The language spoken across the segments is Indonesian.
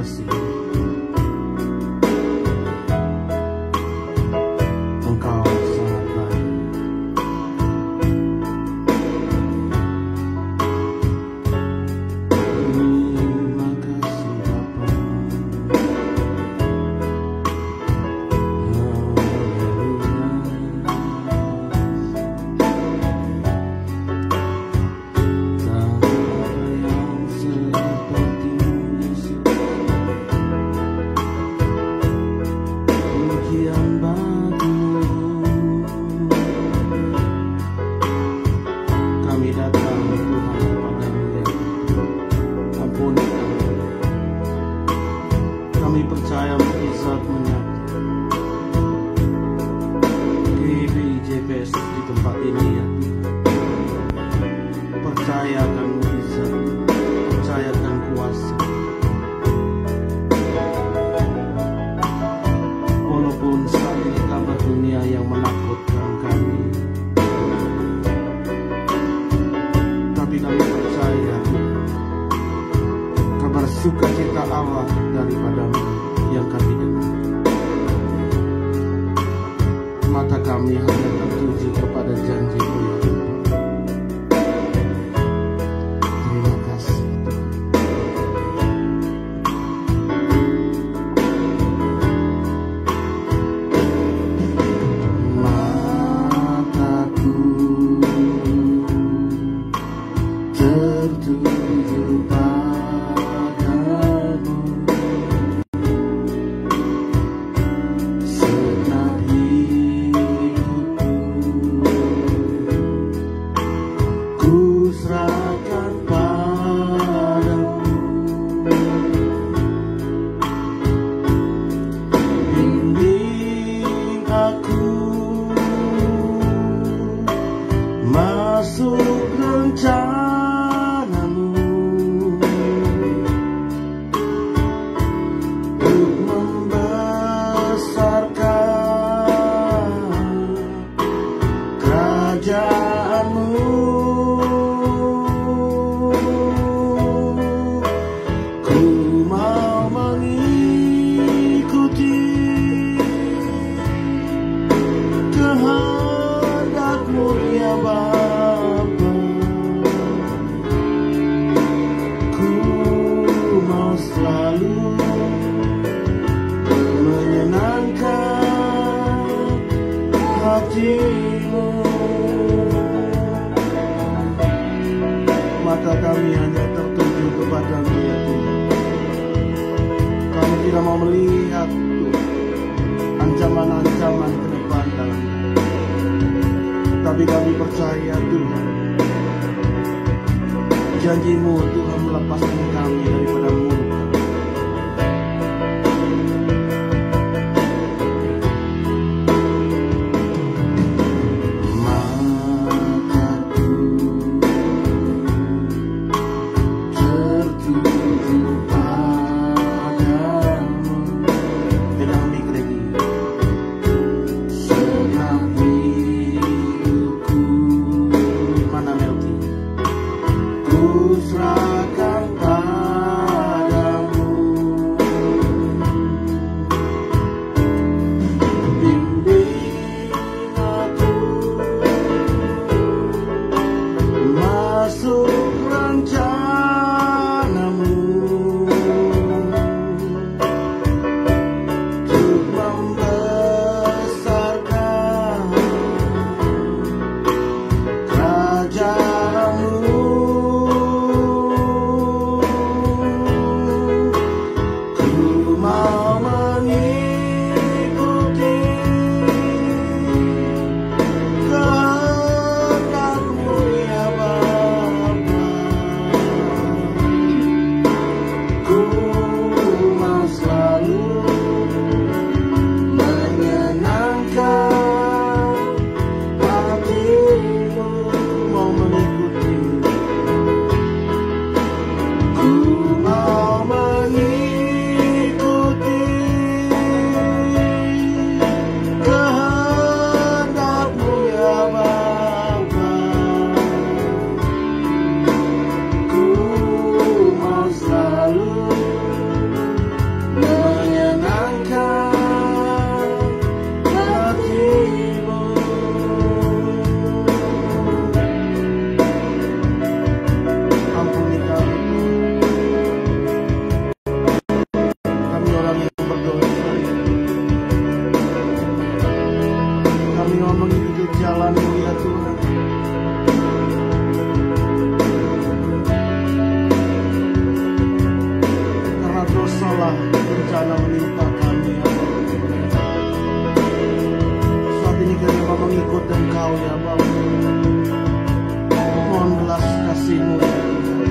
kasih. Engkau sangat baik. Terima kasih Bapa. Kami datang Tuhan kepadamu ya. Ampuni kami. Kami percaya mukjizat menyatu. GBIJPS di tempat ini ya Tuhan. Percayakan mukjizat, percayakan kuasa. Walaupun saat ini kabar dunia yang menakutkan kami, tapi kami percaya kabar sukacita Allah daripadamu yang kami dengar. Mata kami hanya tertuju kepada janji-Mu ya Tuhan. Terima kasih Tuhan. Mataku tertuju padamu, segenap hidupku ku serahkan padamu. Bimbing aku masuk rencana-Mu untuk membesarkan kerajaan-Mu. Ku mau mengikuti kehendak-Mu ya Bapa. Ku mau selalu menyenangkan hati-Mu. Mata kami hanya tertuju kepada-Mu ya Tuhan. Kami tidak mau melihat ancaman-ancaman ke depan Tuhan. Tapi kami percaya Tuhan, janji-Mu Tuhan melepaskan kami daripada murka. Mataku tertuju padamu. Pegang mic lagi. Segenap hidupku, mana Melki, ku serahkan padamu. masalah bencana menimpa kami ya Bapa. Saat ini kami mau mengikut Engkau ya Bapa. Mohon belas kasih-Mu ya Tuhan.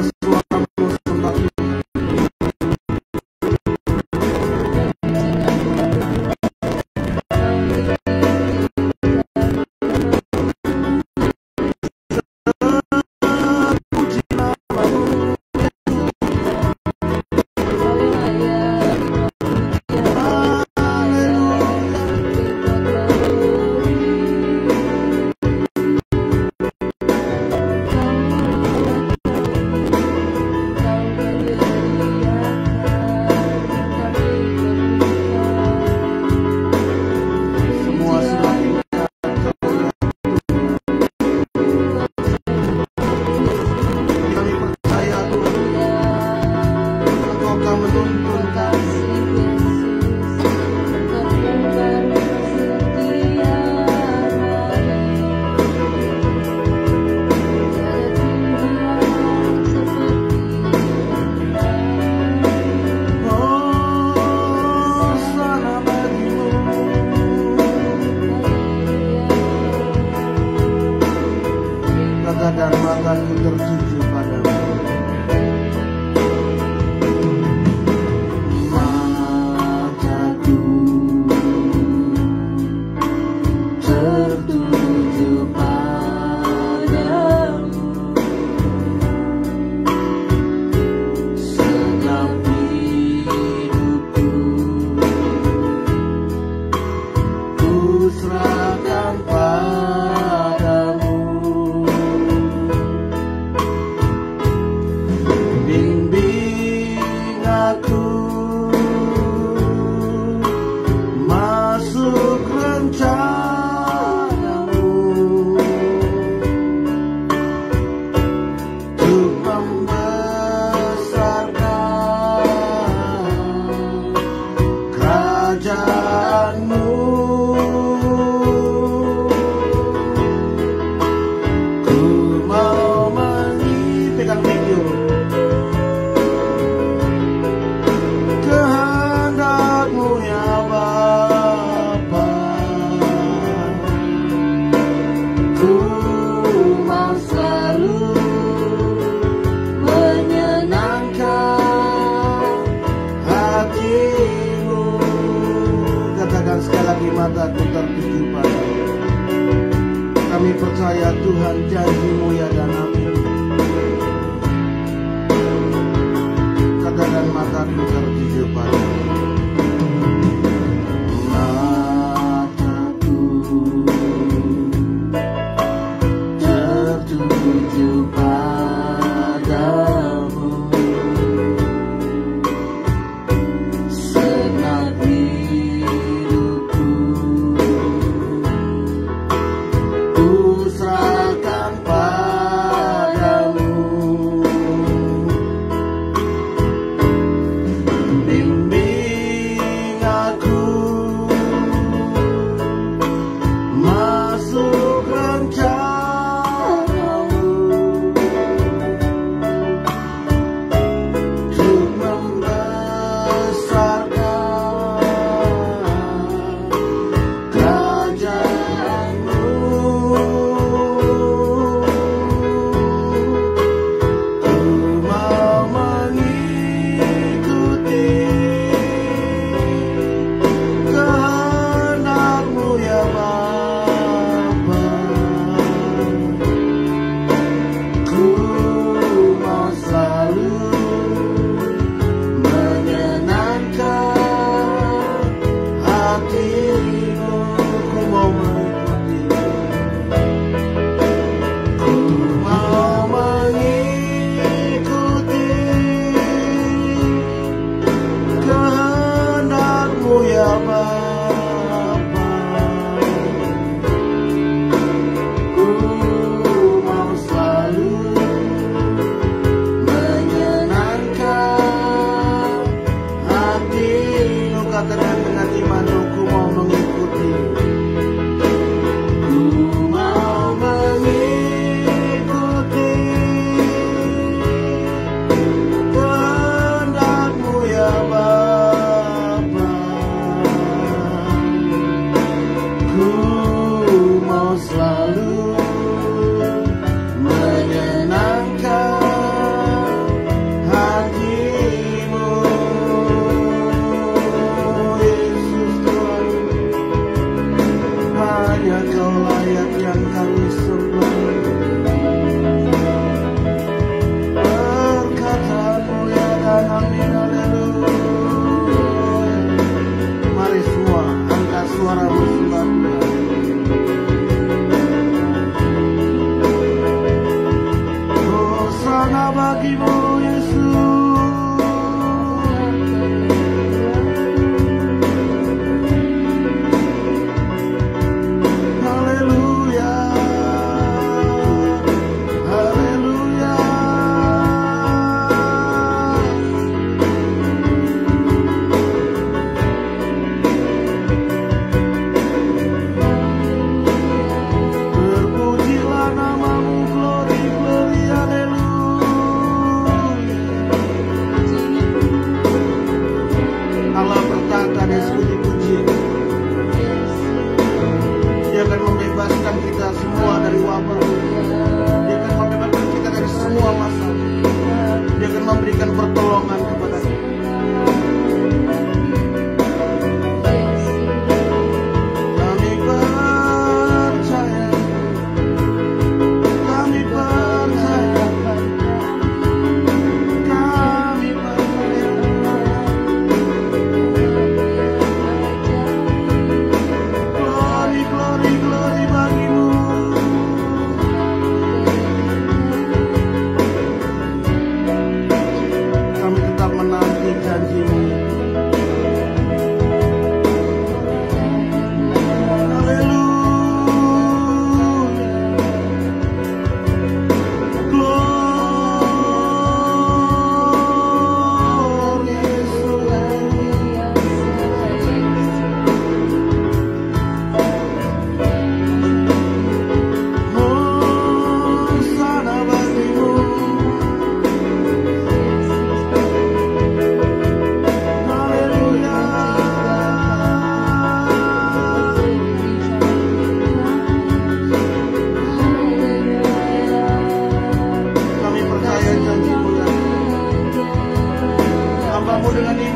suaramu semakin dan mataku tertuju padamu. Mataku tertuju padamu. Segenap hidupku ku serahkan padamu. Bimbing aku masuk rencanamu untuk membesarkan kerajaanmu. Ku mau pegang video. Kehendakmu ya Bapa, ku mau selalu menyenangkan hatimu. Katakan sekali lagi, mataku tertuju padamu. Kami percaya Tuhan, janji-Mu ya dan amin. Katakan, mataku tertuju padamu. Mataku tertuju padamu. Segenap hidupku ku serahkan padamu. Bimbing aku masuk rencanamu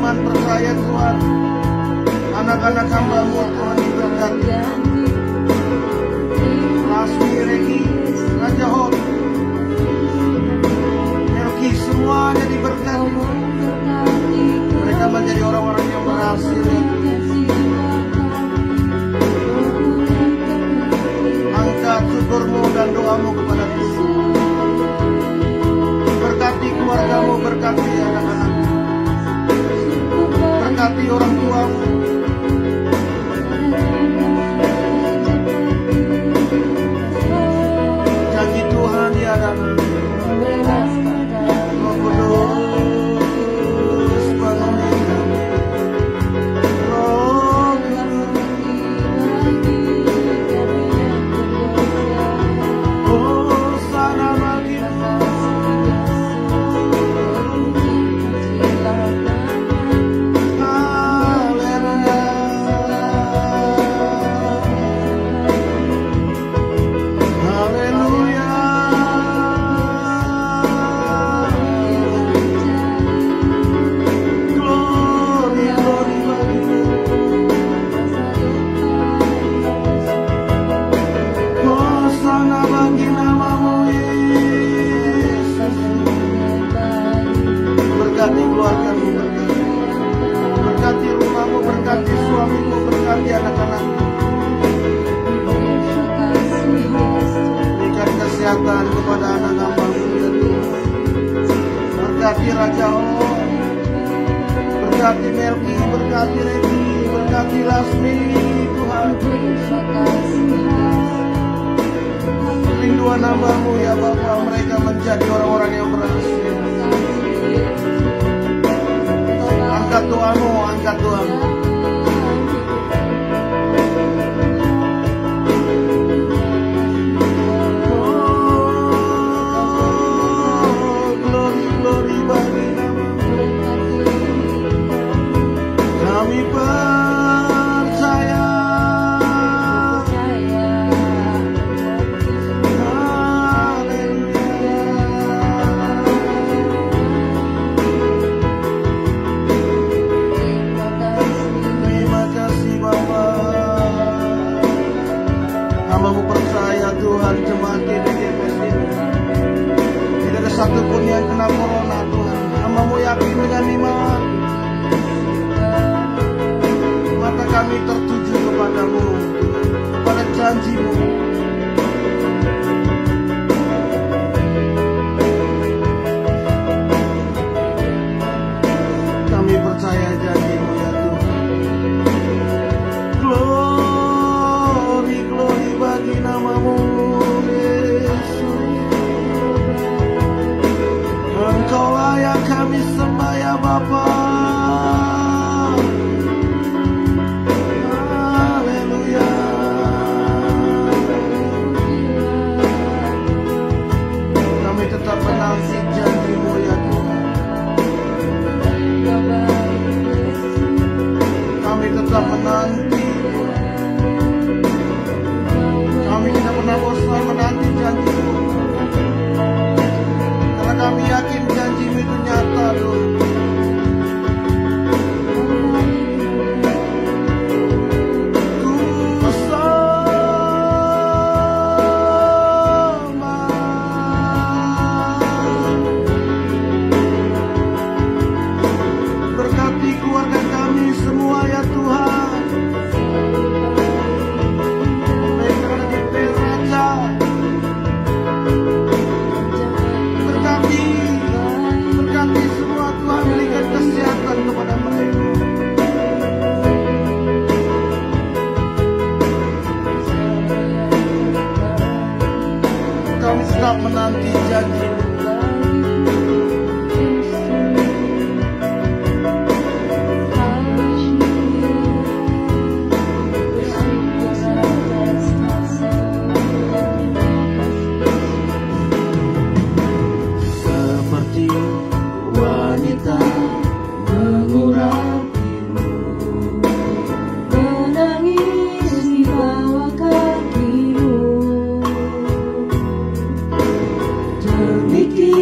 iman percaya Tuhan, anak-anak hamba-Mu Tuhan diberkati. Lasmi, Regi, Raja Hot, Melki, semuanya diberkati. Mereka menjadi orang-orang yang berhasil. Angkat syukur-Mu dan doa-Mu kepada Tuhan. Berkati keluarga-Mu, berkati anak-anak-Mu, berkati orang tua-Mu. Janji Tuhan di hadapan Roh Kudus penuhi kami. Roh Kudus, oh sana bagimu. Berkati keluarga-Mu, berkati rumah-Mu, berkati suami-Mu, berkati anak-anak-Mu. Berikan kesehatan kepada anak hamba-Mu, ya Tuhan. Berkati Raja Oh, berkati Melki, berkati Regi, berkati Lasmi, Tuhan. Rinduan hamba-Mu ya Bapa, mereka menjadi orang-orang yang berhasil. Angkat doa-Mu, angkat doa-Mu. Oh, glory bagi nama-Mu. Kami percaya. Hamba-Mu percaya Tuhan, jemaat GBGPS ini tidak ada satupun yang kena corona Tuhan. Hamba-Mu yakin dengan iman, mata kami tertuju kepada-Mu, kepada janji-Mu. Kami percaya janji-Mu ya Tuhan. Glory bagi nama-Mu Yesus. Engkau-lah yang kami sembah ya Bapa. Haleluya. Kami tetap menanti janji-Mu ya Tuhan. Kami tetap menanti. Kami tidak pernah bosan menanti janji-Mu, karena kami yakin janji-Mu itu nyata Tuhan. Ku sembah. Berkati keluarga kami semua ya Tuhan. Berkati semua Tuhan, berikan kesehatan kepada mereka. Kami tetap menanti janji-Mu. Demikian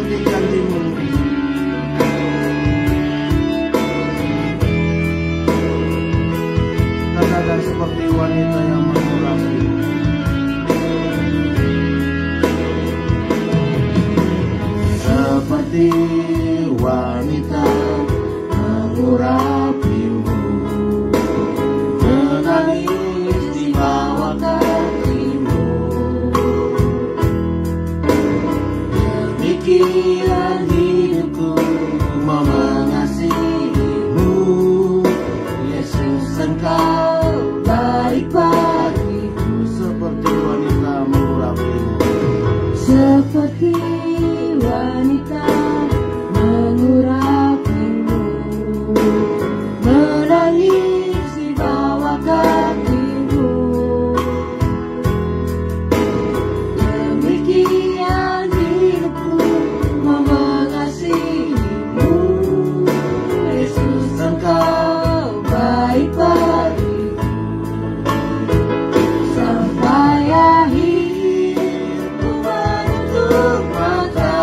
janji-janji-Mu. Katakan seperti wanita yang mengurapi. Seperti wanita mengurapi-Mu, menangis di bawah kaki-Mu. Demikian hidupku mau mengasihi-Mu, Yesus, Engkau baik bagiku. Seperti wanita mengurapi-Mu, seperti wanita mengurapi-Mu, menangis di bawah kaki-Mu. Demikian hidupku mau mengasihi-Mu, Yesus, Engkau baik bagiku. Sampai akhir ku menutup mata,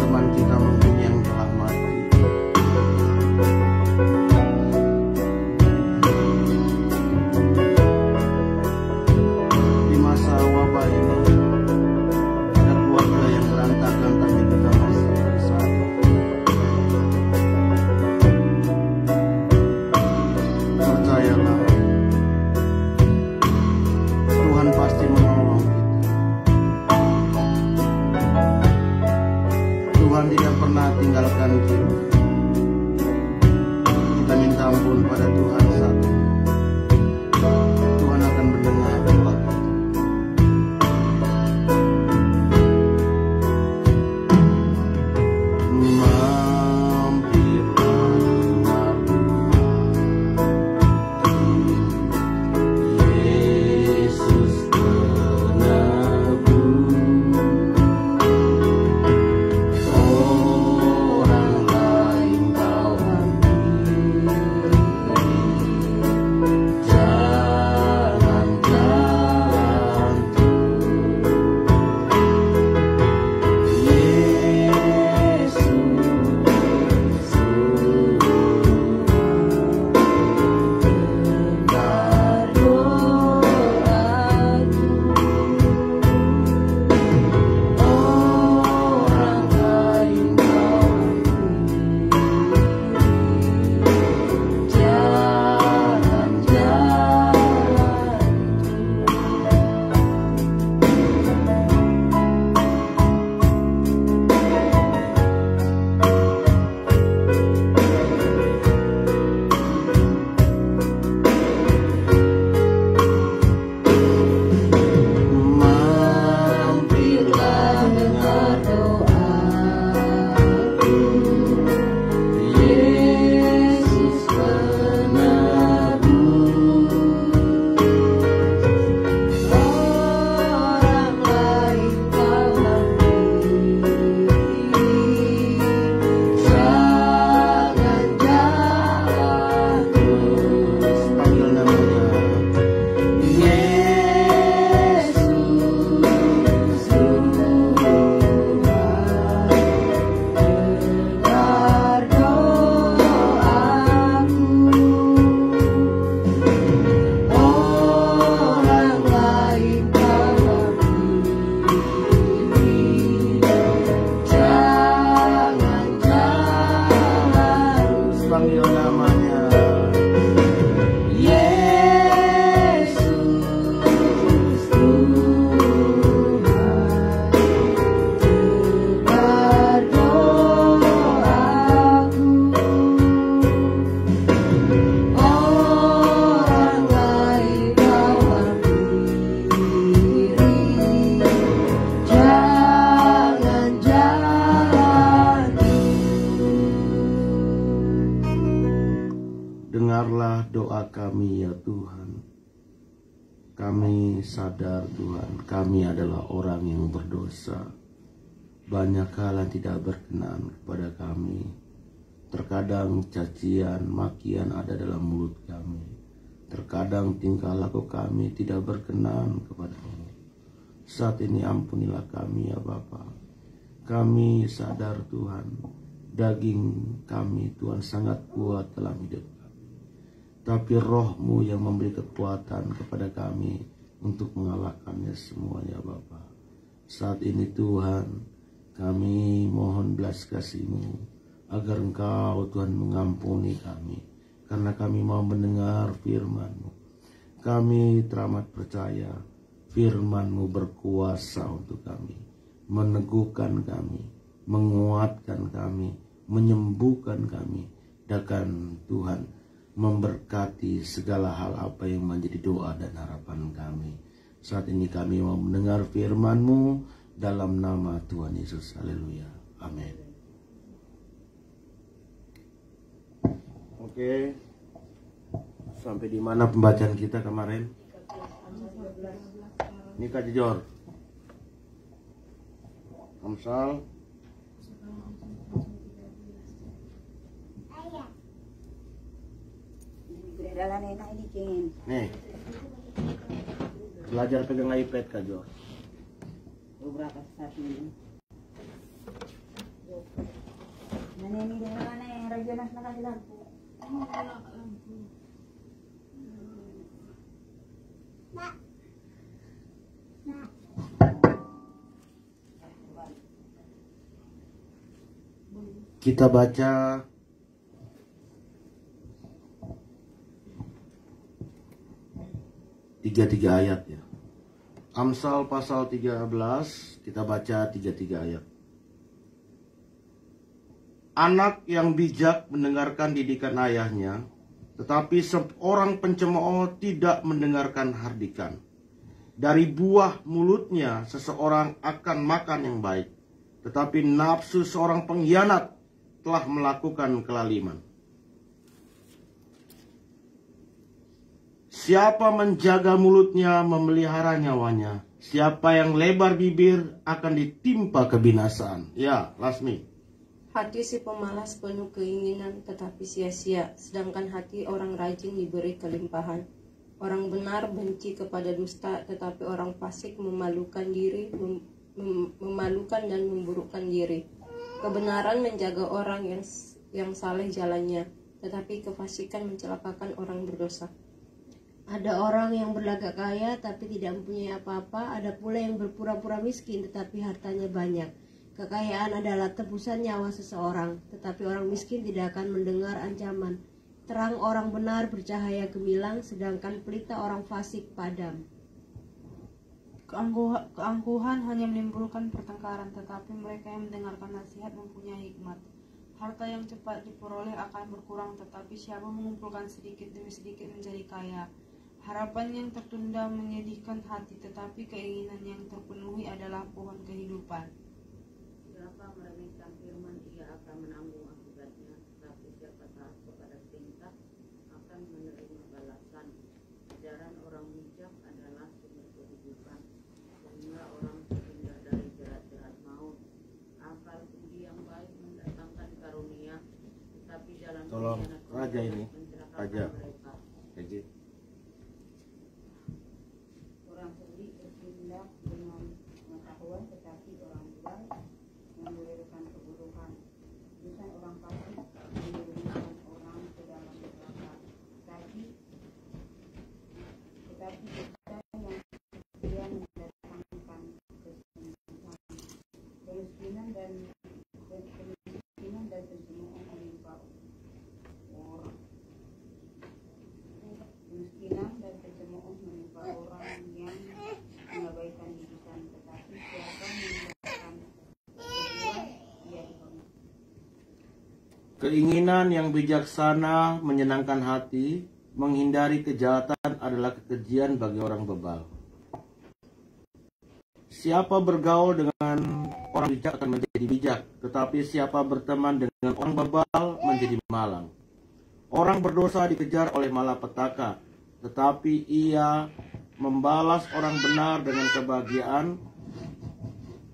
teman kita mungkin yang telah mati. Di masa wabah ini ada keluarga yang berantakan, tapi kita masih bersatu. Percayalah, Tuhan pasti menolong kita. Tuhan tidak pernah tinggalkan kita. Kita minta ampun pada Tuhan saat ini. Tuhan akan mendengar doa kita. Dengarlah doa kami ya Tuhan. Kami sadar Tuhan, kami adalah orang yang berdosa. Banyak hal yang tidak berkenan kepada kami. Terkadang cacian, makian ada dalam mulut kami. Terkadang tingkah laku kami tidak berkenan kepada-Mu. Saat ini ampunilah kami ya Bapa. Kami sadar Tuhan, daging kami Tuhan sangat kuat dalam hidup kami. Tapi Roh-Mu yang memberi kekuatan kepada kami untuk mengalahkannya semuanya Bapa. Saat ini Tuhan, kami mohon belas kasih-Mu agar Engkau Tuhan mengampuni kami, karena kami mau mendengar firman-Mu. Kami teramat percaya firman-Mu berkuasa untuk kami, meneguhkan kami, menguatkan kami, menyembuhkan kami, dan Tuhan memberkati segala hal apa yang menjadi doa dan harapan kami. Saat ini kami mau mendengar firman-Mu dalam nama Tuhan Yesus. Haleluya. Amin. Oke. Sampai di mana pembacaan kita kemarin? Ini Kak Jor. Amsal. Nih. Belajar pegang iPad Kak Jor. Berapa saat ini? di lampu. Kita baca tiga ayat ya. Amsal pasal 13, kita baca 3 ayat. Anak yang bijak mendengarkan didikan ayahnya, tetapi seorang pencemooh tidak mendengarkan hardikan. Dari buah mulutnya seseorang akan makan yang baik, tetapi nafsu seorang pengkhianat telah melakukan kelaliman. Siapa menjaga mulutnya memelihara nyawanya. Siapa yang lebar bibir akan ditimpa kebinasaan. Ya, Lasmi. Hati si pemalas penuh keinginan tetapi sia-sia, sedangkan hati orang rajin diberi kelimpahan. Orang benar benci kepada dusta, tetapi orang fasik memalukan diri, memalukan dan memburukkan diri. Kebenaran menjaga orang yang saleh jalannya, tetapi kefasikan mencelakakan orang berdosa. Ada orang yang berlagak kaya tapi tidak mempunyai apa-apa, ada pula yang berpura-pura miskin tetapi hartanya banyak. Kekayaan adalah tebusan nyawa seseorang, tetapi orang miskin tidak akan mendengar ancaman. Terang orang benar bercahaya gemilang, sedangkan pelita orang fasik padam. Keangkuhan hanya menimbulkan pertengkaran, tetapi mereka yang mendengarkan nasihat mempunyai hikmat. Harta yang cepat diperoleh akan berkurang, tetapi siapa mengumpulkan sedikit demi sedikit menjadi kaya. Harapan yang tertunda menyedihkan hati, tetapi keinginan yang terpenuhi adalah pohon kehidupan. Siapa meremehkan firman, ia akan menanggung akibatnya, tetapi siapa taat kepada perintah akan menerima balasan. Ajaran orang bijak adalah sumber kehidupan, sehingga orang terhindar dari jerat-jerat maut. Akal budi yang baik mendatangkan karunia, tetapi jalan Tolong raja ini, raja. mereka. Kayak Orang cerdik bertindak dengan pengetahuan, tetapi orang dual mengelirkan keburukan. Bukan orang fasik menurunkan orang ke dalam neraka. Tetapi kita yang dia mendatangkan kemiskinan dan kencemoohan menimpa orang. Kemiskinan dan kecemooh menimpa orang yang mengabaikan didikan, tetapi siapa meninggalkan keburukan, ia dibangun. Keinginan yang bijaksana menyenangkan hati, menghindari kejahatan adalah kekejian bagi orang bebal. Siapa bergaul dengan orang bijak akan menjadi bijak, tetapi siapa berteman dengan orang bebal menjadi malang. Orang berdosa dikejar oleh malapetaka, tetapi ia membalas orang benar dengan kebahagiaan.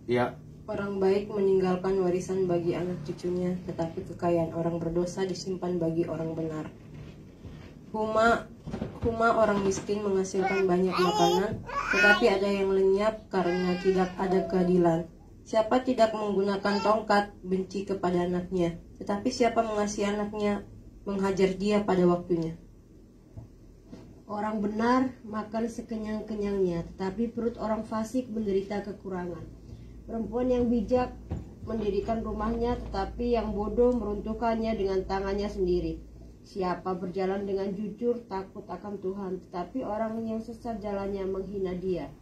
Ya, Orang baik meninggalkan warisan bagi anak cucunya, tetapi kekayaan orang berdosa disimpan bagi orang benar. Huma orang miskin menghasilkan banyak makanan, tetapi ada yang lenyap karena tidak ada keadilan. Siapa tidak menggunakan tongkat benci kepada anaknya, tetapi siapa mengasihi anaknya menghajar dia pada waktunya. Orang benar makan sekenyang-kenyangnya, tetapi perut orang fasik menderita kekurangan. Perempuan yang bijak mendirikan rumahnya, tetapi yang bodoh meruntuhkannya dengan tangannya sendiri. Siapa berjalan dengan jujur takut akan Tuhan, tetapi orang yang sesat jalannya menghina Dia.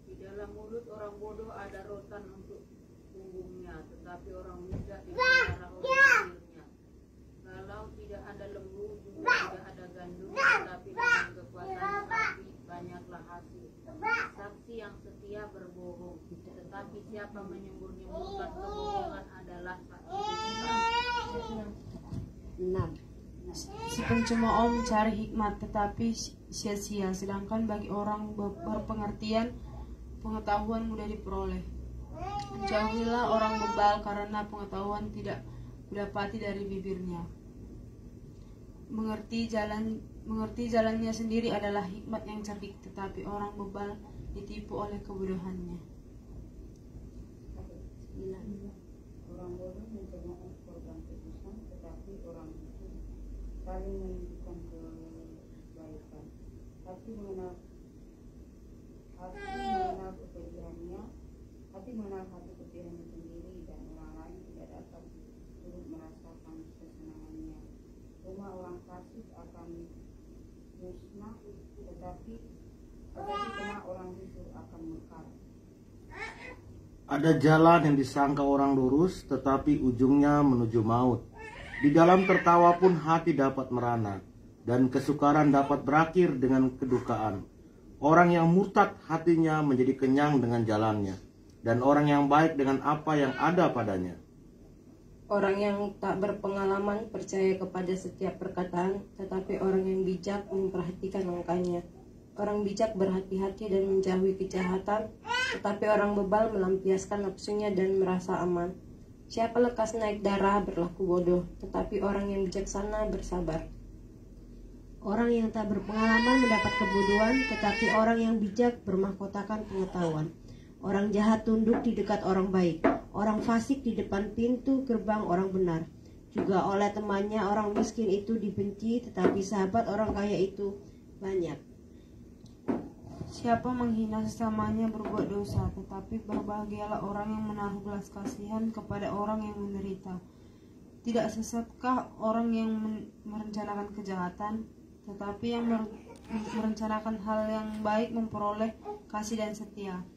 Di dalam mulut orang bodoh ada rotan untuk punggungnya, tetapi orang bijak dipelihara oleh bibirnya. Kalau tidak ada lembu, juga tidak ada gandum, tetapi dengan kekuatan sapi banyaklah hasil. Saksi yang setia berbohong, tetapi siapa menyembur-nyemburkan kebohongan adalah saksi dusta. 6. Si pencemooh mencari hikmat, tetapi sia-sia, sedangkan bagi orang berpengertian, pengetahuan mudah diperoleh. Jauhilah orang bebal, karena pengetahuan tidak didapati dari bibirnya. Mengerti jalannya sendiri adalah hikmat yang cerdik, tetapi orang bebal ditipu oleh kebodohannya. Orang bodoh mencemooh korban tebusan, tetapi orang itu saling menunjukkan kebaikan. Hati mengenal hati kepedihannya sendiri, dan orang lain tidak dapat turut merasakan kesenangannya. Rumah orang fasik akan musnah, tetapi rumah orang jujur akan mekar. Ada jalan yang disangka orang lurus, tetapi ujungnya menuju maut. Di dalam tertawa pun hati dapat merana, dan kesukaran dapat berakhir dengan kedukaan. Orang yang murtad hatinya menjadi kenyang dengan jalannya, dan orang yang baik dengan apa yang ada padanya. Orang yang tak berpengalaman percaya kepada setiap perkataan, tetapi orang yang bijak memperhatikan langkahnya. Orang bijak berhati-hati dan menjauhi kejahatan, tetapi orang bebal melampiaskan nafsunya dan merasa aman. Siapa lekas naik darah berlaku bodoh, tetapi orang yang bijaksana bersabar. Orang yang tak berpengalaman mendapat kebodohan, tetapi orang yang bijak bermahkotakan pengetahuan. Orang jahat tunduk di dekat orang baik, orang fasik di depan pintu gerbang orang benar. Juga oleh temannya orang miskin itu dibenci, tetapi sahabat orang kaya itu banyak. Siapa menghina sesamanya berbuat dosa, tetapi berbahagialah orang yang menaruh belas kasihan kepada orang yang menderita. Tidak sesatkah orang yang merencanakan kejahatan, tetapi yang merencanakan hal yang baik memperoleh kasih dan setia.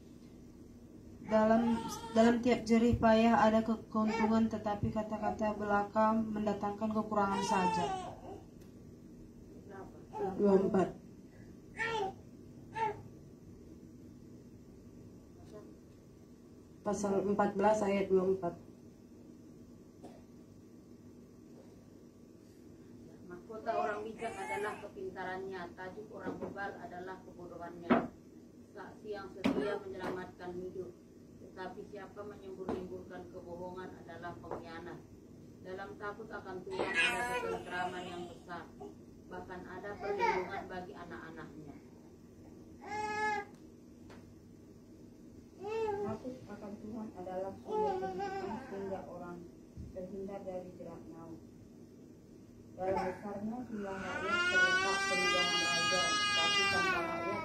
Dalam tiap jerih payah ada keuntungan, tetapi kata-kata belaka mendatangkan kekurangan saja. 24. Pasal 14 ayat 24. Mahkota orang bijak adalah kepintarannya, tajuk orang bebal adalah kebodohannya. Saksi yang setia menyelamatkan hidup, tetapi siapa menyembur-nyemburkan kebohongan adalah pengkhianat. Dalam takut akan Tuhan ada ketentraman yang besar, bahkan ada perlindungan bagi anak-anaknya. Takut akan Tuhan adalah sumber kehidupan, sehingga orang terhindar dari jerat maut. Dalam besarnya jumlah rakyat terletak peninggalan raja, tapi tanpa rakyat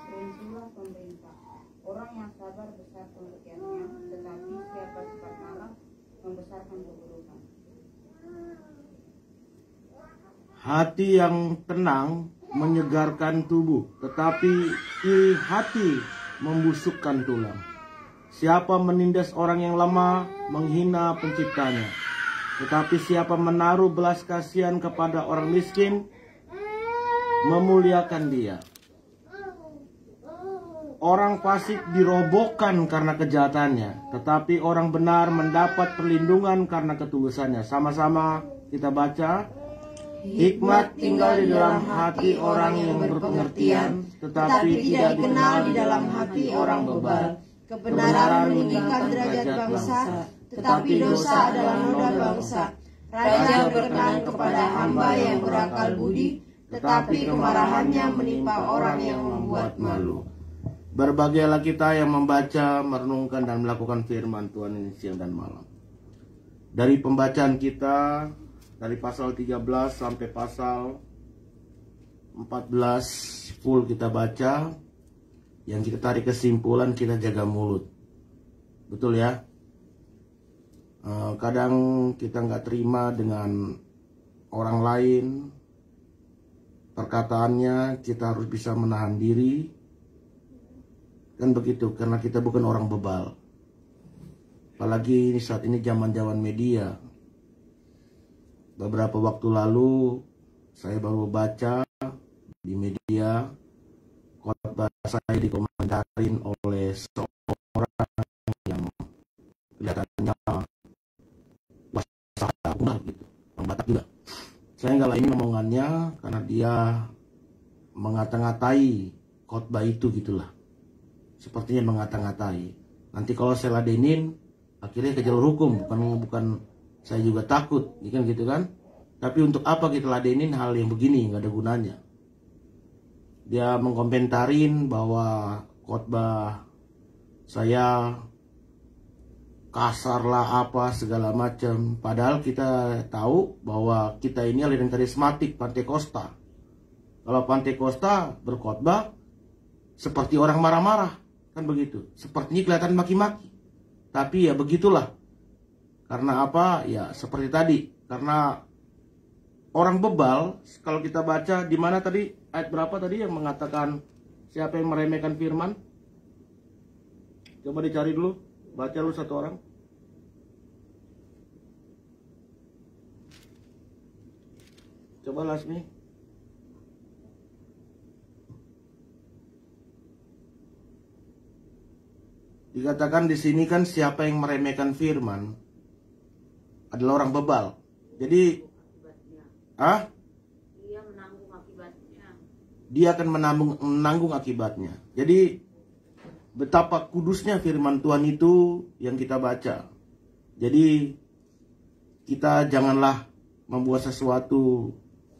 runtuhlah pemerintah. Orang yang sabar besar pengertiannya, tetapi siapa cepat marah membesarkan keburukan. Hati yang tenang menyegarkan tubuh, tetapi iri hati membusukkan tulang. Siapa menindas orang yang lemah menghina penciptanya, tetapi siapa menaruh belas kasihan kepada orang miskin memuliakan dia. Orang fasik dirobohkan karena kejahatannya, tetapi orang benar mendapat perlindungan karena ketulusannya. Sama-sama kita baca. Hikmat tinggal di dalam hati orang yang berpengertian, tetapi tidak dikenal di dalam hati orang bebal. Kebenaran meninggikan derajat bangsa, tetapi dosa adalah noda bangsa. Raja berkenan kepada hamba yang berakal budi, tetapi kemarahannya menimpa orang yang membuat malu. Berbahagialah kita yang membaca, merenungkan, dan melakukan firman Tuhan ini siang dan malam. Dari pembacaan kita, dari pasal 13 sampai pasal 14 full kita baca. Yang kita tarik kesimpulan, kita jaga mulut. Betul ya? Kadang kita nggak terima dengan orang lain, perkataannya, kita harus bisa menahan diri. Kan begitu, karena kita bukan orang bebal. Apalagi saat ini zaman-zaman media. Beberapa waktu lalu saya baru baca di media, khotbah saya dikomentarin oleh seorang yang kelihatannya benar gitu, orang Batak juga. Saya nggak lain omongannya karena dia mengata-ngatai khotbah itu gitulah. Sepertinya mengata-ngatai. Nanti kalau saya ladenin, akhirnya ke jalur hukum. Bukan saya juga takut, kan gitu kan? Tapi untuk apa kita ladenin hal yang begini, nggak ada gunanya. Dia mengkomentarin bahwa khotbah saya kasar lah apa segala macam. Padahal kita tahu bahwa kita ini aliran karismatik Pantekosta. Kalau Pantekosta berkhotbah seperti orang marah-marah, kan begitu. Sepertinya kelihatan maki-maki. Tapi ya begitulah. Karena apa? Ya seperti tadi. Karena orang bebal, kalau kita baca di mana tadi, ayat berapa tadi yang mengatakan siapa yang meremehkan firman? Coba dicari dulu, baca lu satu orang. Coba Lasmi. Dikatakan di sini kan siapa yang meremehkan firman adalah orang bebal. Jadi dia menanggung akibatnya. Dia akan menanggung akibatnya. Jadi betapa kudusnya firman Tuhan itu yang kita baca. Jadi kita janganlah membuat sesuatu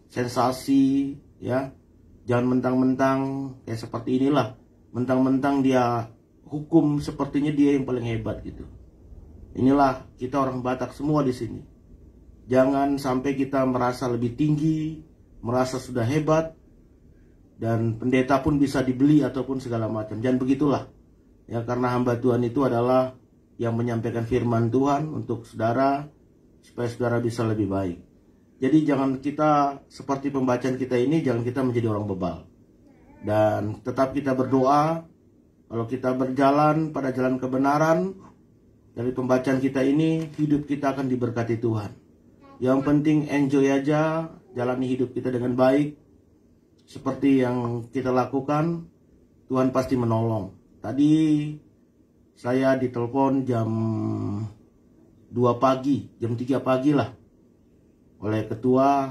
sensasi, ya. Jangan mentang-mentang kayak seperti inilah. Mentang-mentang dia hukum sepertinya dia yang paling hebat gitu. Inilah kita orang Batak semua di sini. Jangan sampai kita merasa lebih tinggi, merasa sudah hebat, dan pendeta pun bisa dibeli ataupun segala macam. Jangan begitulah. Ya, karena hamba Tuhan itu adalah yang menyampaikan firman Tuhan untuk saudara, supaya saudara bisa lebih baik. Jadi jangan kita, seperti pembacaan kita ini, jangan kita menjadi orang bebal. Dan tetap kita berdoa, kalau kita berjalan pada jalan kebenaran, dari pembacaan kita ini, hidup kita akan diberkati Tuhan. Yang penting enjoy aja, jalani hidup kita dengan baik. Seperti yang kita lakukan, Tuhan pasti menolong. Tadi saya ditelepon jam 2 pagi, jam 3 pagi lah, oleh ketua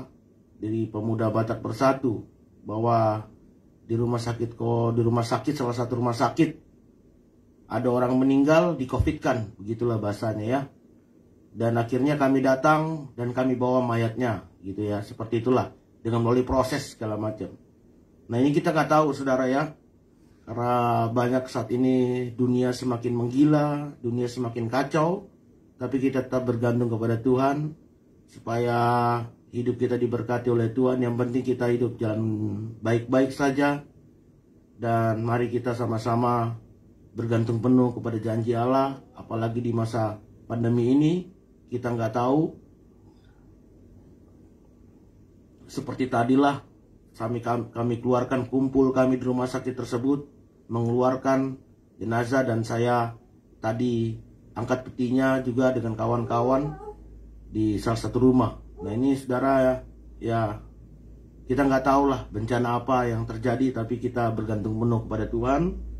dari Pemuda Batak Bersatu, bahwa di rumah sakit salah satu rumah sakit ada orang meninggal, di COVID-kan, begitulah bahasanya ya. Dan akhirnya kami datang dan kami bawa mayatnya, gitu ya, seperti itulah, dengan melalui proses segala macam. Nah ini kita nggak tahu saudara ya, karena banyak saat ini dunia semakin menggila, dunia semakin kacau, tapi kita tetap bergantung kepada Tuhan supaya hidup kita diberkati oleh Tuhan. Yang penting kita hidup jalan baik-baik saja, dan mari kita sama-sama bergantung penuh kepada janji Allah. Apalagi di masa pandemi ini, kita nggak tahu. Seperti tadilah kami keluarkan, kumpul kami di rumah sakit tersebut, mengeluarkan jenazah, dan saya tadi angkat petinya juga dengan kawan-kawan di salah satu rumah. Nah ini saudara ya, kita nggak tahu lah bencana apa yang terjadi, tapi kita bergantung penuh kepada Tuhan.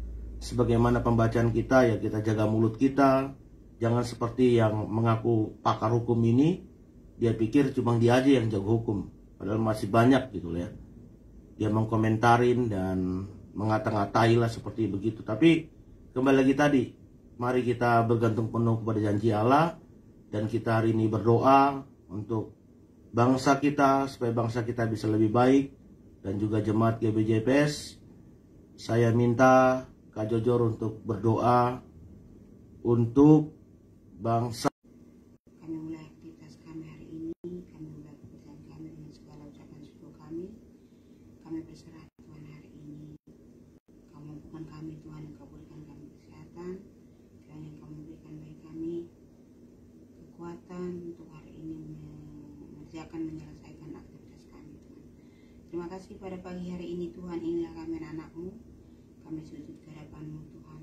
Sebagaimana pembacaan kita ya, kita jaga mulut kita. Jangan seperti yang mengaku pakar hukum ini, dia pikir cuma dia aja yang jago hukum, padahal masih banyak gitu ya. Dia mengkomentarin dan mengata-ngatai lah seperti begitu. Tapi kembali lagi tadi, mari kita bergantung penuh kepada janji Allah, dan kita hari ini berdoa untuk bangsa kita, supaya bangsa kita bisa lebih baik, dan juga jemaat GBJPS. Saya minta Kak Jojor untuk berdoa untuk bangsa. Kami mulai aktivitas kami hari ini, kami mulai pekerjaan kami dengan segala ucapan syukur kami. Kami berserah Tuhan hari ini. Kamu mampukan kami Tuhan, yang Kau berikan kami kesehatan, kiranya Kau memberikan bagi kami kekuatan untuk hari ini menyelesaikan aktivitas kami Tuhan. Terima kasih pada pagi hari ini Tuhan. Inilah kami anak-Mu, kami sujud ke hadapan-Mu Tuhan.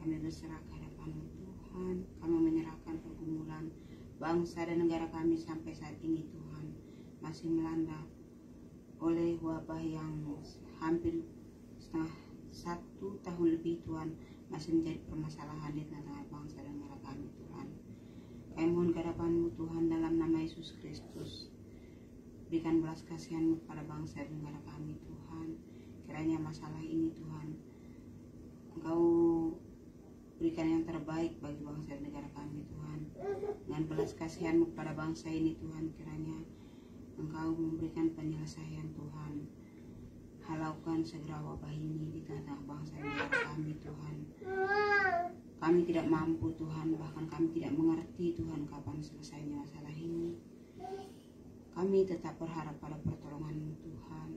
Kami berserah ke hadapan-Mu Tuhan. Kami menyerahkan pergumulan bangsa dan negara kami sampai saat ini Tuhan, masih melanda oleh wabah yang hampir setengah 1 tahun lebih Tuhan, masih menjadi permasalahan di tengah-tengah bangsa dan negara kami Tuhan. Kami mohon ke hadapan-Mu Tuhan, dalam nama Yesus Kristus, berikan belas kasihan-Mu pada bangsa dan negara kami Tuhan. Kiranya masalah ini Tuhan, Engkau berikan yang terbaik bagi bangsa dan negara kami Tuhan. Dengan belas kasihan-Mu pada bangsa ini Tuhan, kiranya Engkau memberikan penyelesaian Tuhan. Halaukan segera wabah ini di tengah-tengah bangsa dan negara kami Tuhan. Kami kami tidak mampu Tuhan, bahkan kami tidak mengerti Tuhan kapan selesainya masalah ini. Kami tetap berharap pada pertolongan-Mu Tuhan.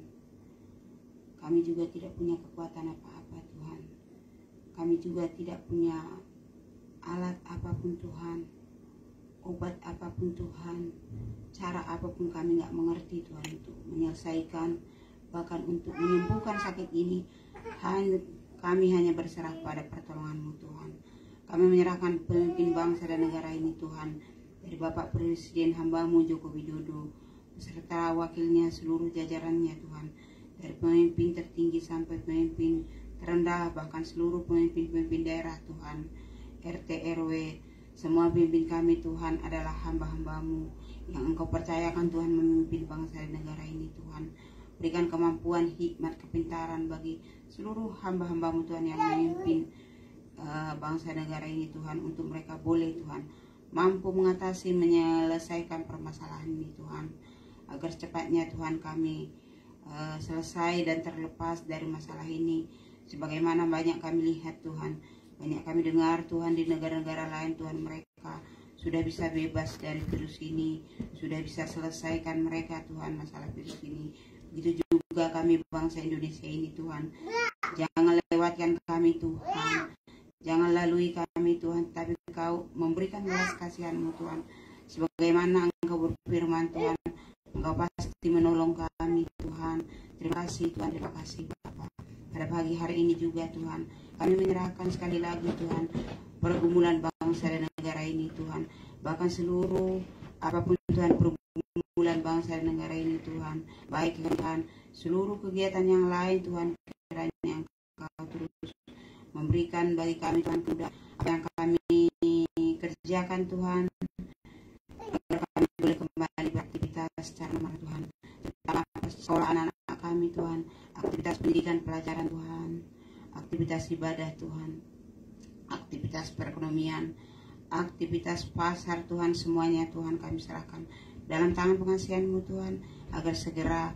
Kami juga tidak punya kekuatan apa-apa Tuhan. Kami juga tidak punya alat apapun Tuhan, obat apapun Tuhan, cara apapun kami nggak mengerti Tuhan untuk menyelesaikan, bahkan untuk menyembuhkan sakit ini. Kami hanya berserah pada pertolongan-Mu Tuhan. Kami menyerahkan pemimpin bangsa dan negara ini Tuhan, dari Bapak Presiden hamba-Mu Joko Widodo, beserta wakilnya seluruh jajarannya Tuhan, dari pemimpin tertinggi sampai pemimpin terendah, bahkan seluruh pemimpin-pemimpin daerah Tuhan, RT RW, semua pemimpin kami Tuhan adalah hamba-hamba-Mu yang Engkau percayakan Tuhan memimpin bangsa dan negara ini Tuhan. Berikan kemampuan, hikmat, kepintaran bagi seluruh hamba-hamba-Mu Tuhan yang memimpin bangsa negara ini Tuhan, untuk mereka boleh Tuhan mampu mengatasi, menyelesaikan permasalahan ini Tuhan, agar secepatnya Tuhan kami selesai dan terlepas dari masalah ini. Sebagaimana banyak kami lihat Tuhan, banyak kami dengar Tuhan di negara-negara lain Tuhan, mereka sudah bisa bebas dari virus ini, sudah bisa selesaikan mereka Tuhan masalah virus ini. Begitu juga kami bangsa Indonesia ini Tuhan, jangan lewatkan kami Tuhan, jangan lalui kami Tuhan, tapi Engkau memberikan belas kasihan-Mu Tuhan. Sebagaimana Engkau berfirman Tuhan, Engkau pasti menolong kami Tuhan. Terima kasih Tuhan, terima kasih Bapa. Pada pagi hari ini juga Tuhan, kami menyerahkan sekali lagi Tuhan pergumulan bangsa dan negara ini Tuhan, bahkan seluruh apapun Tuhan pergumulan bangsa dan negara ini Tuhan, baik Tuhan seluruh kegiatan yang lain Tuhan, kiranya Engkau terus memberikan bagi kami Tuhan mudah apa yang kami kerjakan Tuhan, agar kami boleh kembali beraktivitas secara normal Tuhan, terutama sekolah anak-anak kami Tuhan, aktivitas pendidikan pelajaran Tuhan, aktivitas ibadah Tuhan, aktivitas perekonomian, aktivitas pasar Tuhan, semuanya Tuhan kami serahkan dalam tangan pengasihan-Mu Tuhan, agar segera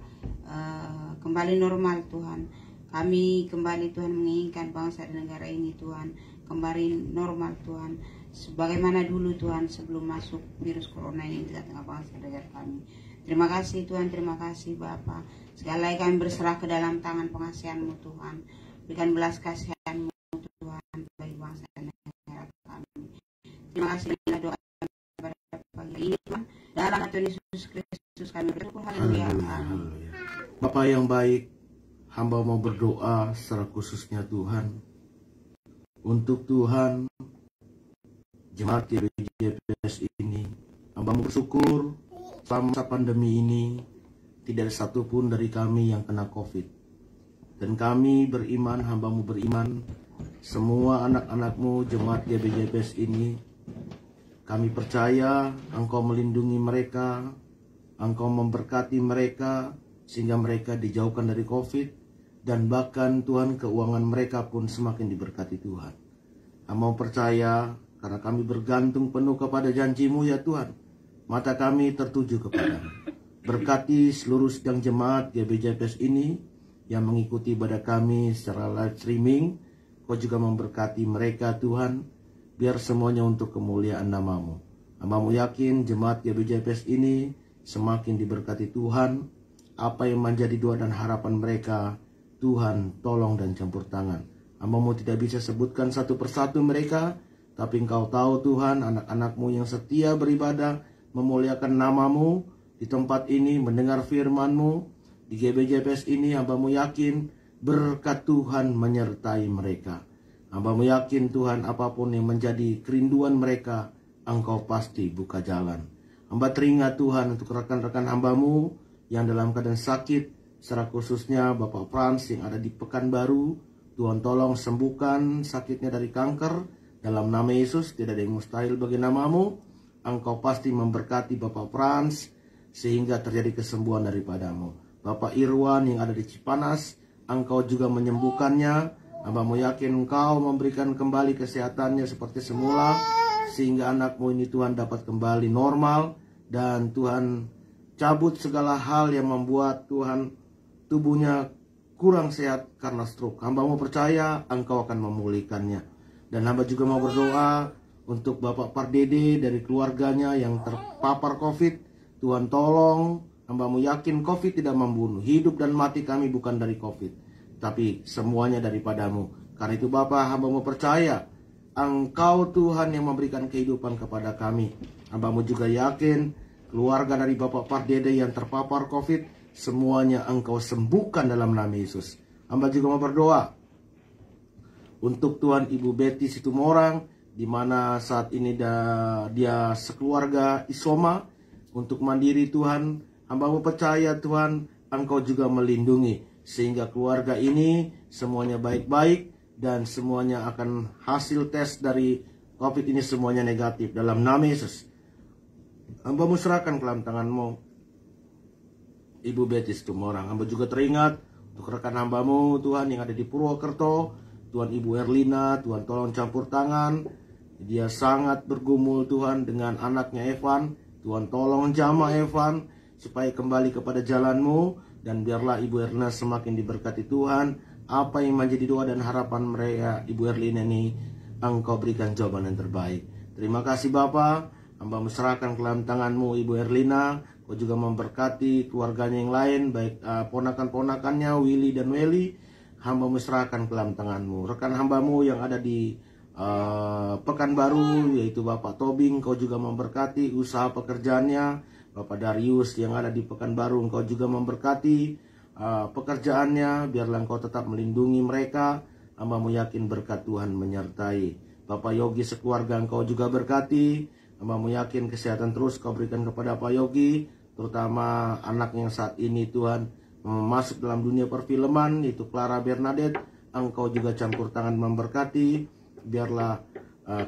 kembali normal Tuhan. Kami kembali Tuhan menginginkan bangsa dan negara ini Tuhan kembali normal Tuhan, sebagaimana dulu Tuhan sebelum masuk virus corona ini di tengah bangsa dan negara kami. Terima kasih Tuhan, terima kasih Bapa. Sekali lagi kami berserah ke dalam tangan pengasihan-Mu Tuhan. Berikan belas kasihan-Mu Tuhan bagi bangsa dan negara kami. Terima kasih doa pada pagi ini Tuhan. Dalam Tuhan Yesus Kristus kami bersyukur. Haleluya. Bapa yang baik, hamba mau berdoa secara khususnya Tuhan untuk Tuhan jemaat GBJPS ini. Hamba mau bersyukur selama masa pandemi ini tidak ada satupun dari kami yang kena COVID. Dan kami beriman, hamba-Mu beriman, semua anak-anak-Mu jemaat GBJPS ini, kami percaya Engkau melindungi mereka, Engkau memberkati mereka, sehingga mereka dijauhkan dari COVID, dan bahkan Tuhan keuangan mereka pun semakin diberkati Tuhan. Hamba percaya karena kami bergantung penuh kepada janji-Mu ya Tuhan, mata kami tertuju kepada-Mu. Berkati seluruh sidang jemaat GBJPS ini yang mengikuti ibadah kami secara live streaming. Kau juga memberkati mereka Tuhan, biar semuanya untuk kemuliaan nama-Mu. Hamba-Mu yakin jemaat GBJPS ini semakin diberkati Tuhan. Apa yang menjadi doa dan harapan mereka, Tuhan tolong dan campur tangan. Hamba-Mu tidak bisa sebutkan satu persatu mereka, tapi Engkau tahu Tuhan, anak-anak-Mu yang setia beribadah, memuliakan nama-Mu di tempat ini, mendengar firman-Mu di GBJPS ini. Hamba-Mu yakin berkat Tuhan menyertai mereka. Hamba-Mu yakin Tuhan, apapun yang menjadi kerinduan mereka, Engkau pasti buka jalan. Hamba teringat Tuhan untuk rekan-rekan hamba-Mu yang dalam keadaan sakit, secara khususnya Bapak Frans yang ada di Pekanbaru. Tuhan tolong sembuhkan sakitnya dari kanker. Dalam nama Yesus, tidak ada yang mustahil bagi nama-Mu. Engkau pasti memberkati Bapak Frans sehingga terjadi kesembuhan daripada-Mu. Bapak Irwan yang ada di Cipanas, Engkau juga menyembuhkannya. Hamba-Mu yakin Engkau memberikan kembali kesehatannya seperti semula, sehingga anak-Mu ini Tuhan dapat kembali normal. Dan Tuhan cabut segala hal yang membuat Tuhan tubuhnya kurang sehat karena stroke. Hamba-Mu percaya Engkau akan memulihkannya. Dan hamba juga mau berdoa untuk Bapak Pardede dari keluarganya yang terpapar COVID. Tuhan tolong, hamba-Mu yakin COVID tidak membunuh. Hidup dan mati kami bukan dari COVID, tapi semuanya daripada-Mu. Karena itu Bapak, hamba-Mu percaya Engkau Tuhan yang memberikan kehidupan kepada kami. Hamba-Mu juga yakin keluarga dari Bapak Pardede yang terpapar COVID, semuanya Engkau sembuhkan dalam nama Yesus. Hamba juga mau berdoa untuk Tuhan Ibu Betty Situmorang, di mana saat ini dia sekeluarga isoma untuk mandiri. Tuhan, hamba-Mu percaya Tuhan Engkau juga melindungi sehingga keluarga ini semuanya baik-baik dan semuanya akan hasil tes dari COVID ini semuanya negatif dalam nama Yesus. Hamba-Mu serahkan ke dalam tangan-Mu Ibu Betty Situmorang. Hamba juga teringat untuk rekan hamba-Mu Tuhan yang ada di Purwokerto, Tuhan Ibu Erlina. Tuhan tolong campur tangan, dia sangat bergumul Tuhan dengan anaknya Evan. Tuhan tolong jamah Evan supaya kembali kepada jalan-Mu, dan biarlah Ibu Erlina semakin diberkati Tuhan. Apa yang menjadi doa dan harapan mereka Ibu Erlina ini, Engkau berikan jawaban yang terbaik. Terima kasih Bapa, hamba serahkan ke dalam tangan-Mu Ibu Erlina. Kau juga memberkati keluarganya yang lain, baik ponakan-ponakannya Willy dan Welly. Hamba-Mu serahkan ke dalam tangan-Mu. Rekan hamba-Mu yang ada di Pekanbaru, yaitu Bapak Tobing, Kau juga memberkati usaha pekerjaannya. Bapak Darius yang ada di Pekanbaru, Engkau juga memberkati pekerjaannya. Biarlah Engkau tetap melindungi mereka. Hamba-Mu yakin berkat Tuhan menyertai. Bapak Yogi sekeluarga Engkau juga berkati. Hamba-Mu yakin kesehatan terus Kau berikan kepada Pak Yogi, terutama anak yang saat ini Tuhan masuk dalam dunia perfilman, yaitu Clara Bernadette. Engkau juga campur tangan memberkati. Biarlah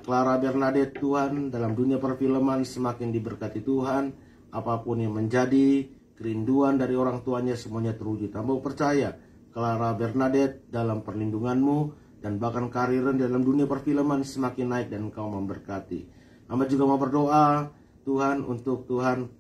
Clara Bernadette Tuhan dalam dunia perfilman semakin diberkati Tuhan. Apapun yang menjadi kerinduan dari orang tuanya semuanya terwujud. Hamba percaya Clara Bernadette dalam perlindungan-Mu, dan bahkan karirnya dalam dunia perfilman semakin naik dan Engkau memberkati. Hamba juga mau berdoa Tuhan untuk Tuhan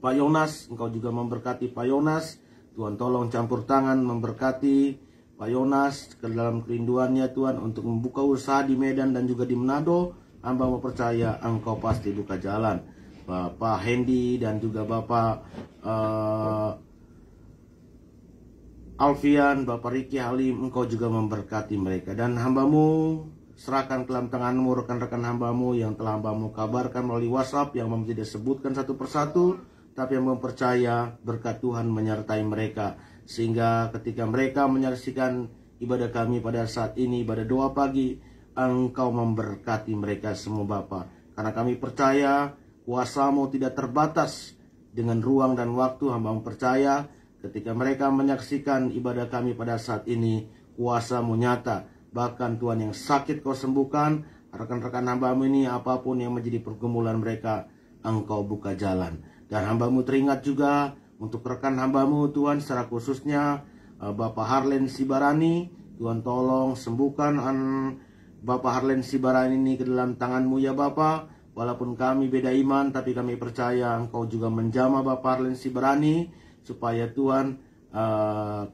Pak Yonas. Engkau juga memberkati Pak Yonas. Tuhan tolong campur tangan memberkati Pak Yonas ke dalam kerinduannya Tuhan untuk membuka usaha di Medan dan juga di Manado. Hamba mau percaya Engkau pasti buka jalan. Bapak Hendy dan juga Bapak Alfian, Bapak Riki Halim, Engkau juga memberkati mereka. Dan hamba-Mu serahkan ke dalam tangan-Mu rekan-rekan hamba-Mu yang telah hamba-Mu kabarkan melalui WhatsApp, yang tidak disebutkan satu persatu, tapi yang mempercaya berkat Tuhan menyertai mereka, sehingga ketika mereka menyaksikan ibadah kami pada saat ini, ibadah doa pagi, Engkau memberkati mereka semua Bapa. Karena kami percaya kuasa-Mu tidak terbatas dengan ruang dan waktu. Hamba percaya ketika mereka menyaksikan ibadah kami pada saat ini, kuasa-Mu nyata. Bahkan Tuhan yang sakit Kau sembuhkan. Rekan-rekan hamba-Mu ini apapun yang menjadi pergumulan mereka, Engkau buka jalan. Dan hamba-Mu teringat juga untuk rekan hamba-Mu Tuhan, secara khususnya Bapak Harlen Sibarani. Tuhan tolong sembuhkan Bapak Harlen Sibarani ini ke dalam tangan-Mu ya Bapak. Walaupun kami beda iman, tapi kami percaya Engkau juga menjamah Bapak Harlen Sibarani, supaya Tuhan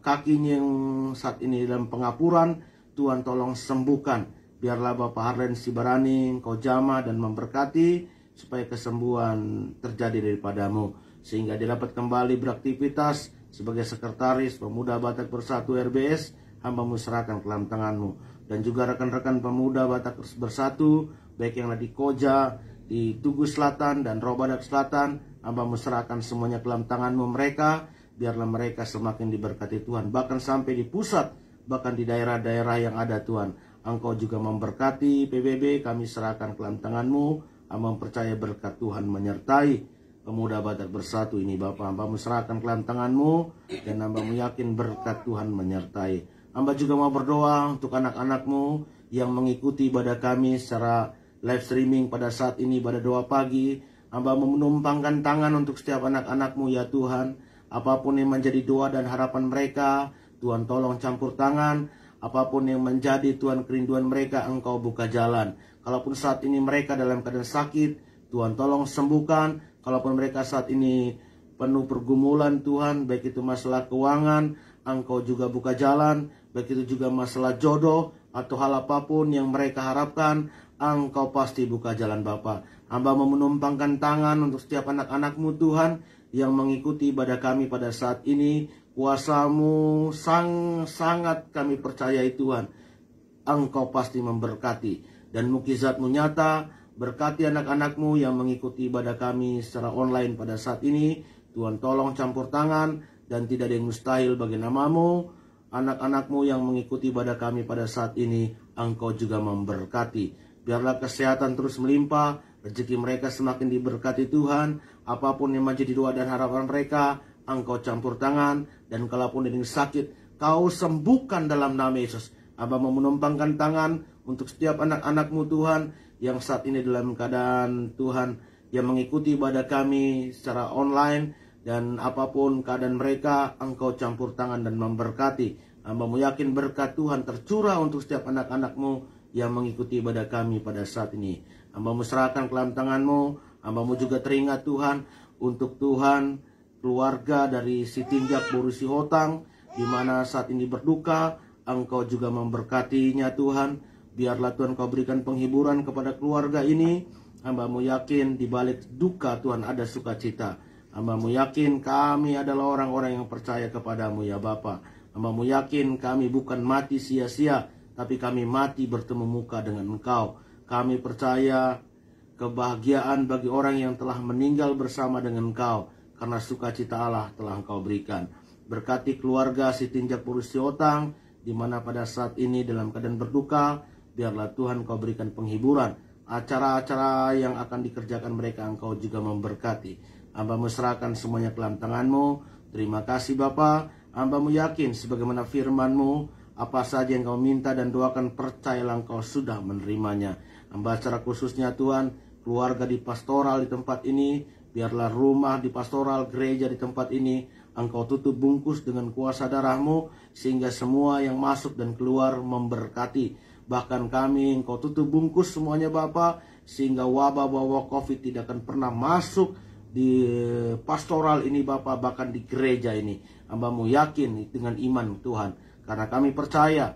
kakinya yang saat ini dalam pengapuran, Tuhan tolong sembuhkan. Biarlah Bapak Harlen Sibarani Engkau jamah dan memberkati, supaya kesembuhan terjadi daripada-Mu, sehingga dia dapat kembali beraktivitas sebagai sekretaris Pemuda Batak Bersatu RBS. Hamba-Mu serahkan ke dalam tangan-Mu. Dan juga rekan-rekan Pemuda Batak Bersatu, baik yang ada di Koja, di Tugu Selatan dan Robadak Selatan, Hamba-Mu serahkan semuanya ke dalam tangan-Mu mereka. Biarlah mereka semakin diberkati Tuhan, bahkan sampai di pusat, bahkan di daerah-daerah yang ada Tuhan. Engkau juga memberkati PBB, kami serahkan ke dalam tangan-Mu. Hamba percaya berkat Tuhan menyertai Pemuda Batak Bersatu ini Bapak. Hamba serahkan ke dalam tangan-Mu, dan hamba yakin berkat Tuhan menyertai. Hamba juga mau berdoa untuk anak-anak-Mu yang mengikuti ibadah kami secara live streaming pada saat ini, pada doa pagi. Hamba menumpangkan tangan untuk setiap anak-anak-Mu ya Tuhan. Apapun yang menjadi doa dan harapan mereka, Tuhan tolong campur tangan. Apapun yang menjadi Tuhan kerinduan mereka, Engkau buka jalan. Kalaupun saat ini mereka dalam keadaan sakit, Tuhan tolong sembuhkan. Kalaupun mereka saat ini penuh pergumulan Tuhan, baik itu masalah keuangan, Engkau juga buka jalan. Baik itu juga masalah jodoh, atau hal apapun yang mereka harapkan, Engkau pasti buka jalan Bapa. Hamba mau menumpangkan tangan untuk setiap anak-anak-Mu Tuhan yang mengikuti ibadah kami pada saat ini. Kuasa-Mu sangat kami percayai Tuhan. Engkau pasti memberkati dan mukjizat-Mu nyata. Berkati anak-anak-Mu yang mengikuti ibadah kami secara online pada saat ini. Tuhan tolong campur tangan dan tidak ada yang mustahil bagi nama-Mu. Anak-anak-Mu yang mengikuti ibadah kami pada saat ini, Engkau juga memberkati. Biarlah kesehatan terus melimpah, rezeki mereka semakin diberkati Tuhan. Apapun yang menjadi doa dan harapan mereka, Engkau campur tangan. Dan kalaupun ada yang sakit, Kau sembuhkan dalam nama Yesus. Abah mau menumpangkan tangan untuk setiap anak-anak-Mu Tuhan yang saat ini dalam keadaan Tuhan yang mengikuti ibadah kami secara online, dan apapun keadaan mereka, Engkau campur tangan dan memberkati. Hamba-Mu yakin berkat Tuhan tercurah untuk setiap anak-anak-Mu yang mengikuti ibadah kami pada saat ini. Hamba-Mu serahkan ke dalam tangan-Mu. Hamba-Mu juga teringat Tuhan untuk Tuhan keluarga dari si Tinjak Boru Sihotang, di mana saat ini berduka. Engkau juga memberkatinya Tuhan. Biarlah Tuhan Kau berikan penghiburan kepada keluarga ini. Hamba-Mu yakin di balik duka Tuhan ada sukacita. Hamba-Mu yakin kami adalah orang-orang yang percaya kepada-Mu ya Bapa. Hamba-Mu yakin kami bukan mati sia-sia, tapi kami mati bertemu muka dengan Engkau. Kami percaya kebahagiaan bagi orang yang telah meninggal bersama dengan Engkau, karena sukacita Allah telah Engkau berikan. Berkati keluarga si Tinjak Boru Sihotang, di mana pada saat ini dalam keadaan berduka. Biarlah Tuhan Kau berikan penghiburan. Acara-acara yang akan dikerjakan mereka Engkau juga memberkati. Hamba-Mu serahkan semuanya ke dalam tangan-Mu. Terima kasih Bapa. Hamba-Mu yakin sebagaimana firman-Mu, apa saja yang Kau minta dan doakan, percayalah Engkau sudah menerimanya. Hamba secara khususnya Tuhan, keluarga di pastoral di tempat ini, biarlah rumah di pastoral, gereja di tempat ini, Engkau tutup bungkus dengan kuasa darah-Mu, sehingga semua yang masuk dan keluar memberkati. Bahkan kami Engkau tutup bungkus semuanya Bapa, sehingga wabah-wabah COVID tidak akan pernah masuk di pastoral ini Bapa, bahkan di gereja ini. Hamba-Mu yakin dengan iman Tuhan, karena kami percaya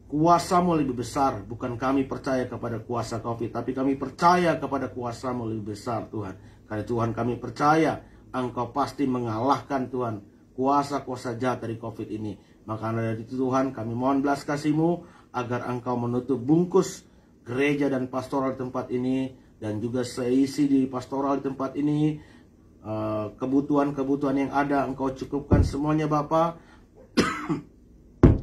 kuasa-Mu lebih besar. Bukan kami percaya kepada kuasa COVID, tapi kami percaya kepada kuasa-Mu lebih besar Tuhan. Karena Tuhan kami percaya Engkau pasti mengalahkan Tuhan kuasa-kuasa jahat dari COVID ini. Maka dari itu Tuhan, kami mohon belas kasih-Mu agar Engkau menutup bungkus gereja dan pastoral di tempat ini, dan juga seisi di pastoral di tempat ini. Kebutuhan-kebutuhan yang ada Engkau cukupkan semuanya Bapa.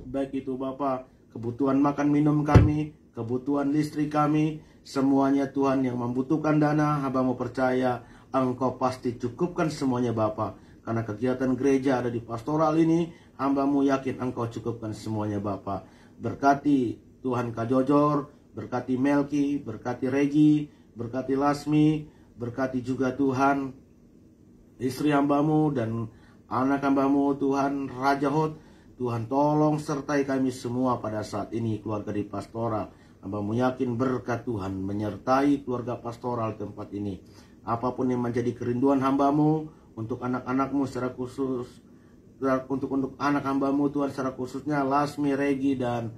Baik itu Bapa, kebutuhan makan minum kami, kebutuhan listrik kami, semuanya Tuhan yang membutuhkan dana, hamba-Mu percaya Engkau pasti cukupkan semuanya Bapa. Karena kegiatan gereja ada di pastoral ini, hamba-Mu yakin Engkau cukupkan semuanya Bapa. Berkati Tuhan Kak Jojor, berkati Melki, berkati Regi, berkati Lasmi, berkati juga Tuhan istri hamba-Mu dan anak hamba-Mu Tuhan Raja Hot. Tuhan tolong sertai kami semua pada saat ini, keluarga di pastoral. Hamba-Mu yakin berkat Tuhan menyertai keluarga pastoral tempat ini. Apapun yang menjadi kerinduan hamba-Mu untuk anak-anak-Mu secara khusus, untuk anak hamba-Mu Tuhan secara khususnya Lasmi, Regi, dan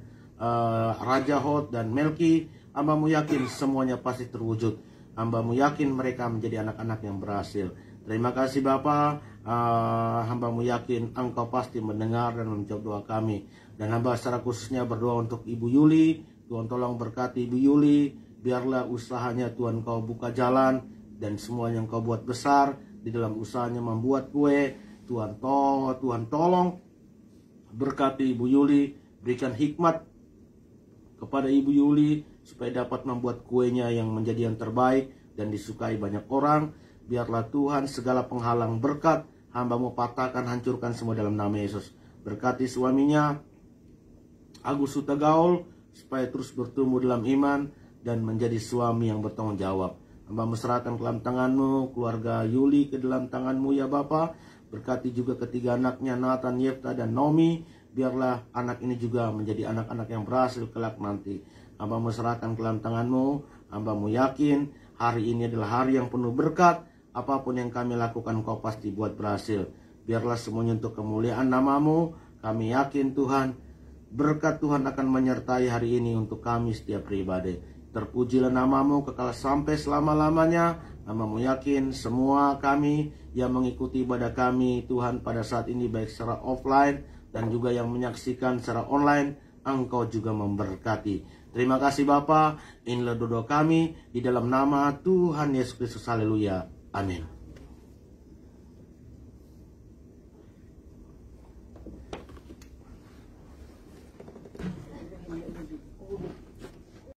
Raja Hot dan Melki, hamba-Mu yakin semuanya pasti terwujud. Hamba-Mu yakin mereka menjadi anak-anak yang berhasil. Terima kasih Bapa. Hamba-Mu yakin Engkau pasti mendengar dan menjawab doa kami. Dan hamba secara khususnya berdoa untuk Ibu Yuli. Tuhan tolong berkati Ibu Yuli, biarlah usahanya Tuhan Kau buka jalan, dan semuanya yang Kau buat besar di dalam usahanya membuat kue. Tuhan tolong berkati Ibu Yuli, berikan hikmat kepada Ibu Yuli supaya dapat membuat kuenya yang menjadi yang terbaik dan disukai banyak orang. Biarlah Tuhan segala penghalang berkat hamba-Mu patahkan, hancurkan semua dalam nama Yesus. Berkati suaminya Agus Sutagaul supaya terus bertumbuh dalam iman dan menjadi suami yang bertanggung jawab. Hamba-Mu serahkan ke dalam tangan-Mu keluarga Yuli ke dalam tangan-Mu ya Bapa. Berkati juga ketiga anaknya Nathan, Yefta, dan Nomi. Biarlah anak ini juga menjadi anak-anak yang berhasil kelak nanti. Hamba-Mu serahkan ke dalam tangan-Mu. Hamba-Mu yakin hari ini adalah hari yang penuh berkat. Apapun yang kami lakukan Kau pasti buat berhasil. Biarlah semuanya untuk kemuliaan nama-Mu. Kami yakin Tuhan Berkat Tuhan akan menyertai hari ini untuk kami setiap pribadi. Terpujilah namamu kekal sampai selama-lamanya. Namamu yakin semua kami yang mengikuti ibadah kami Tuhan pada saat ini baik secara offline dan juga yang menyaksikan secara online, Engkau juga memberkati. Terima kasih Bapa. Inilah doa kami di dalam nama Tuhan Yesus Kristus. Haleluya. Amin.